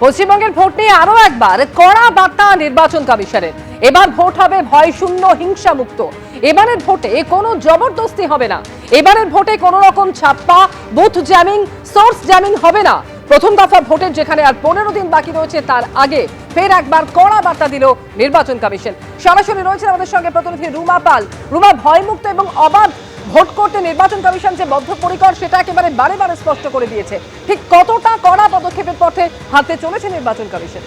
পশ্চিমবঙ্গের ভোট নিয়ে আরো একবার কড়া বার্তা নির্বাচন কমিশনের। এবার ভোট হবে ভয় শূন্য, হিংসা মুক্ত। এবারের ভোটে কোনো জবরদস্তি হবে না। এবারের ভোটে কোনো রকম ছাপ্পা, বুথ জ্যামিং, সোর্স জ্যামিং হবে না। প্রথম দফা ভোটের যেখানে আর 15 দিন বাকি রয়েছে, তার আগে ফের একবার কড়া বার্তা দিল নির্বাচন কমিশন। সরাসরি রয়েছে আমাদের সঙ্গে প্রতিনিধি রুমা পাল। রুমা, ভয়মুক্ত এবং অবাধ ভোট করতে নির্বাচন কমিশন যে বদ্ধপরিকর, সেটা একেবারে বারে বারে স্পষ্ট করে দিয়েছে। ঠিক কতটা কড়া পদক্ষেপের পথে হাঁটতে চলেছে নির্বাচন কমিশন?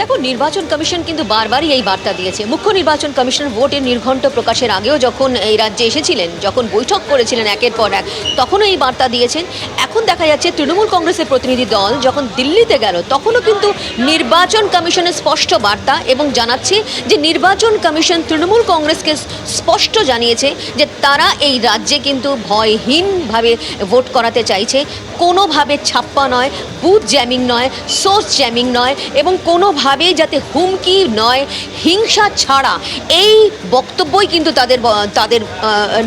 দেখো, নির্বাচন কমিশন কিন্তু বারবারই এই বার্তা দিয়েছে। মুখ্য নির্বাচন কমিশনার ভোটের নির্ঘণ্ট প্রকাশের আগেও যখন এই রাজ্যে এসেছিলেন, যখন বৈঠক করেছিলেন একের পর এক, তখনও এই বার্তা দিয়েছেন। এখন দেখা যাচ্ছে তৃণমূল কংগ্রেসের প্রতিনিধি দল যখন দিল্লিতে গেল, তখনও কিন্তু নির্বাচন কমিশনের স্পষ্ট বার্তা এবং জানাচ্ছে যে নির্বাচন কমিশন তৃণমূল কংগ্রেসকে স্পষ্ট জানিয়েছে যে তারা এই রাজ্যে কিন্তু ভয়হীনভাবে ভোট করাতে চাইছে। কোনোভাবে ছাপ্পা নয়, বুথ জ্যামিং নয়, সোর্স জ্যামিং নয়, এবং কোনোভাবেই যাতে হুমকি নয়, হিংসা ছাড়া, এই বক্তব্যই কিন্তু তাদের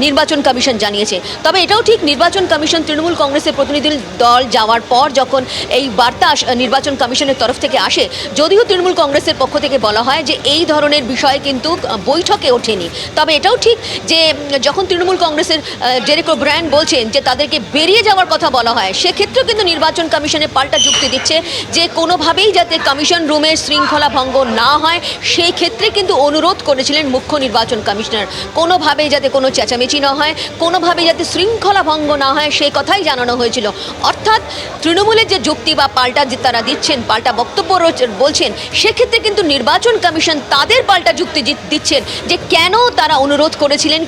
নির্বাচন কমিশন জানিয়েছে। তবে এটাও ঠিক, নির্বাচন কমিশন তৃণমূল কংগ্রেসের প্রতিনিধি দল যাওয়ার পর যখন এই বার্তা নির্বাচন কমিশনের তরফ থেকে আসে, যদিও তৃণমূল কংগ্রেসের পক্ষ থেকে বলা হয় যে এই ধরনের বিষয় কিন্তু বৈঠকে ওঠেনি, তবে এটাও ঠিক যে যখন তৃণমূল কংগ্রেসের ডেরেক ওব্রায়ান বলছেন যে তাদেরকে বেরিয়ে যাওয়ার কথা বলা হয়, সেক্ষেত্রেও কিন্তু নির্বাচন কমিশনের পাল্টা যুক্তি দিচ্ছে যে কোনোভাবেই যাতে কমিশন রুমের শৃঙ্খলা ভঙ্গ না হয়, সেই ক্ষেত্রে কিন্তু অনুরোধ করেছিলেন মুখ্য নির্বাচন কমিশনার। কোনোভাবেই যাতে কোনো চেঁচামেচি না হয়, কোনোভাবেই যাতে শৃঙ্খলা ভঙ্গ না হয়, সেই কথাই জানানো হয়েছিল। অর্থাৎ তৃণমূলের যে যুক্তি বা পাল্টা যে তারা দিচ্ছেন, পাল্টা বক্তব্য বলছেন, সেক্ষেত্রে কিন্তু নির্বাচন কমিশন তাদের পাল্টা যুক্তি দিচ্ছেন যে কেন তারা অনুরোধ করেছিলেন।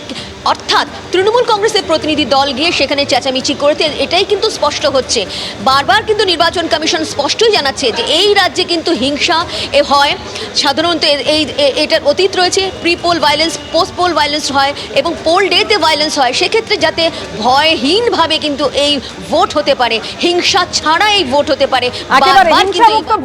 অর্থাৎ তৃণমূল কংগ্রেসের প্রতিনিধি দল গিয়ে সেখানে চেঁচামেচি করতে, এটাই কিন্তু স্পষ্ট হচ্ছে। বারবার কিন্তু নির্বাচন কমিশন স্পষ্টই জানাচ্ছে যে এই রাজ্যে কিন্তু হিংসা হয়, সাধারণত এটার অতীত রয়েছে। Pre pole violence, post pole violence হয় এবং পোল ডেতে ভায়োলেন্স হয়। সেক্ষেত্রে যাতে ভয়হীনভাবে কিন্তু এই ভোট হতে পারে, হিংসা ছাড়া এই ভোট হতে পারে।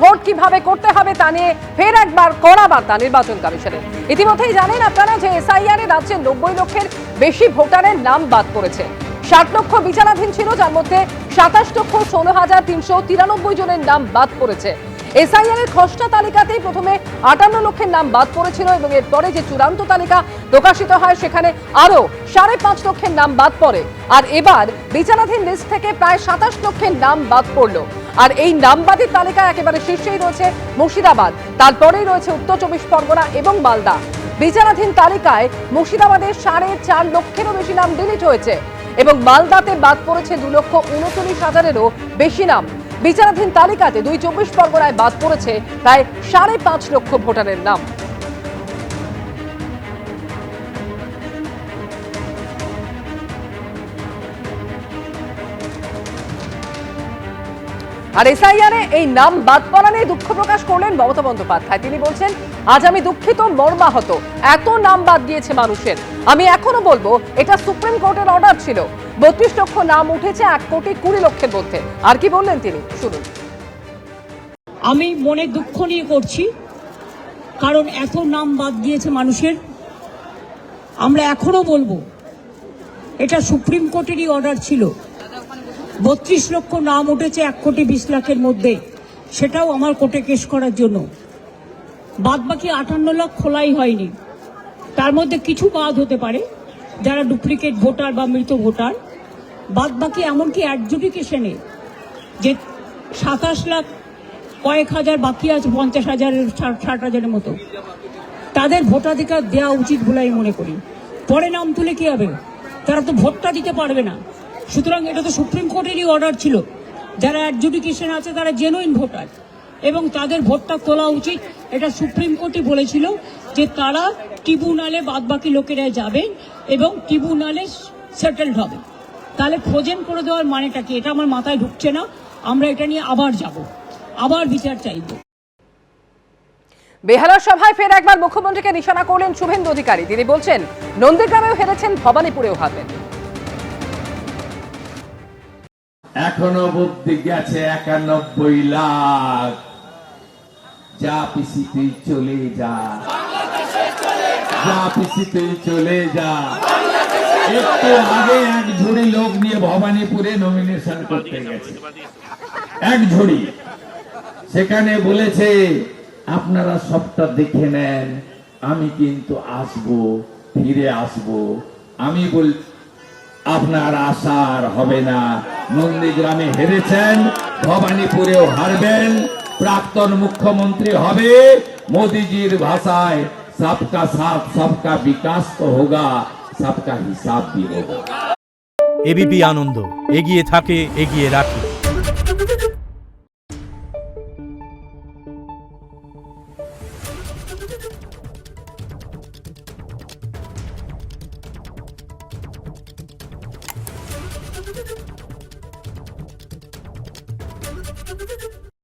ভোট কিভাবে করতে হবে তা নিয়ে ফের একবার কড়া বার্তা নির্বাচন কমিশনের। ইতিমধ্যেই জানেন আপনারা যে এসআইআর এ রাজ্যে 90 লক্ষের বেশি ভোটারের নাম বাদ পড়েছে। 60 লক্ষ বিচারাধীন ছিল, যার মধ্যে 27,16,393 জনের নাম বাদ পড়েছে। এসআইআর এর খসড়া তালিকাতেই প্রথমে 58 লক্ষের নাম বাদ পড়েছিল এবং এরপরে যে চূড়ান্ত তালিকা প্রকাশিত হয়, সেখানে আরো 5.5 লক্ষের নাম বাদ পড়ে। আর এবার বিচারাধীন লিস্ট থেকে প্রায় 27 লক্ষের নাম বাদ পড়লো। আর এই নামবাদের তালিকায় একেবারে শীর্ষেই রয়েছে মুর্শিদাবাদ, তারপরেই রয়েছে উত্তর 24 পরগনা এবং মালদা। বিচারাধীন তালিকায় মুর্শিদাবাদের 4.5 লক্ষেরও বেশি নাম ডিলিট হয়েছে এবং মালদাতে বাদ পড়েছে 2,39,000-এরও বেশি নাম। বিচারাধীন তালিকাতে 24 পরগনায় বাদ পড়েছে প্রায় 5.5 লক্ষ ভোটারের নাম। আর এসআইআরে এই নাম বাদ পড়া নিয়ে দুঃখ প্রকাশ করলেন মমতা বন্দ্যোপাধ্যায়। তিনি বলছেন, আজ আমি দুঃখিত, মর্মাহত, এত নাম বাদ দিয়েছে মানুষের। আমি এখনো বলবো এটা সুপ্রিম কোর্টের অর্ডার ছিল। 32 লক্ষ নাম উঠেছে 1,20,00,000 মধ্যে। আর কি বললেন তিনি, শুনুন। আমি মনে দুঃখ নিয়ে করছি, কারণ এত নাম বাদ দিয়েছে মানুষের। আমরা এখনো বলবো এটা সুপ্রিম কোর্টেরই অর্ডার ছিল। 32 লক্ষ নাম উঠেছে 1,20,00,000 মধ্যে, সেটাও আমার কোর্টে কেস করার জন্য। বাদ বাকি 58 লাখ খোলাই হয়নি। তার মধ্যে কিছু বাদ হতে পারে যারা ডুপ্লিকেট ভোটার বা মৃত ভোটার। বাদ বাকি এমনকি অ্যাডজুডিকেশনে যে 27 লাখ কয়েক হাজার বাকি আছে, 50,000, 60,000-এর মতো, তাদের ভোটাধিকার দেওয়া উচিত বলে আমি মনে করি। পরে নাম তুলে কি হবে? তারা তো ভোটটা দিতে পারবে না। সুতরাং এটা তো সুপ্রিম কোর্টেরই অর্ডার ছিল। যারা অ্যাডজুডিকেশন আছে তারা জেনুইন ভোটার এবং তাদের ভোটটা তোলা উচিত। এটা সুপ্রিম কোর্টই বলেছিল যে তারা ট্রিব্যুনালে বাদ বাকি লোকেরা যাবেন এবং ট্রিব্যুনালে সেটেলড হবে। তাহলে ফ্রোজেন করে দেওয়ার মানেটা কি? এটা আমার মাথায় ঢুকছে না। আমরা এটা নিয়ে আবার যাব, আবার বিচার চাইব। বেহালার সভায় ফের একবার মুখ্যমন্ত্রীকে নিশানা করলেন শুভেন্দু অধিকারী। তিনি বলছেন, নন্দীগ্রামেও হেরেছেন, ভবানীপুরেও হারবেন। এখনো বুদ্ধি গেছে 91 লাখ। যা পিসি তুই চলে যা, যা পিসি তুই চলে যা, একটু আগে এক ঝুড়ি লোক নিয়ে ভবানীপুরে নমিনেশন করতে গেছে, এক ঝুড়ি। সেখানে বলেছে আপনারা সবটা দেখে নেন, আমি কিন্তু আসবো, ফিরে আসবো। আমি বল আপনার আশার হবে না। নন্দীগ্রামে হেরেছেন, ভবানীপুরেও হারবেন। প্রাক্তন মুখ্যমন্ত্রী হবে, মোদিজির ভাষায় सबका साथ सबका विकास तो होगा, सबका हिसाब भी होगा। এবিপি আনন্দ, এগিয়ে থাকে, এগিয়ে রাখে।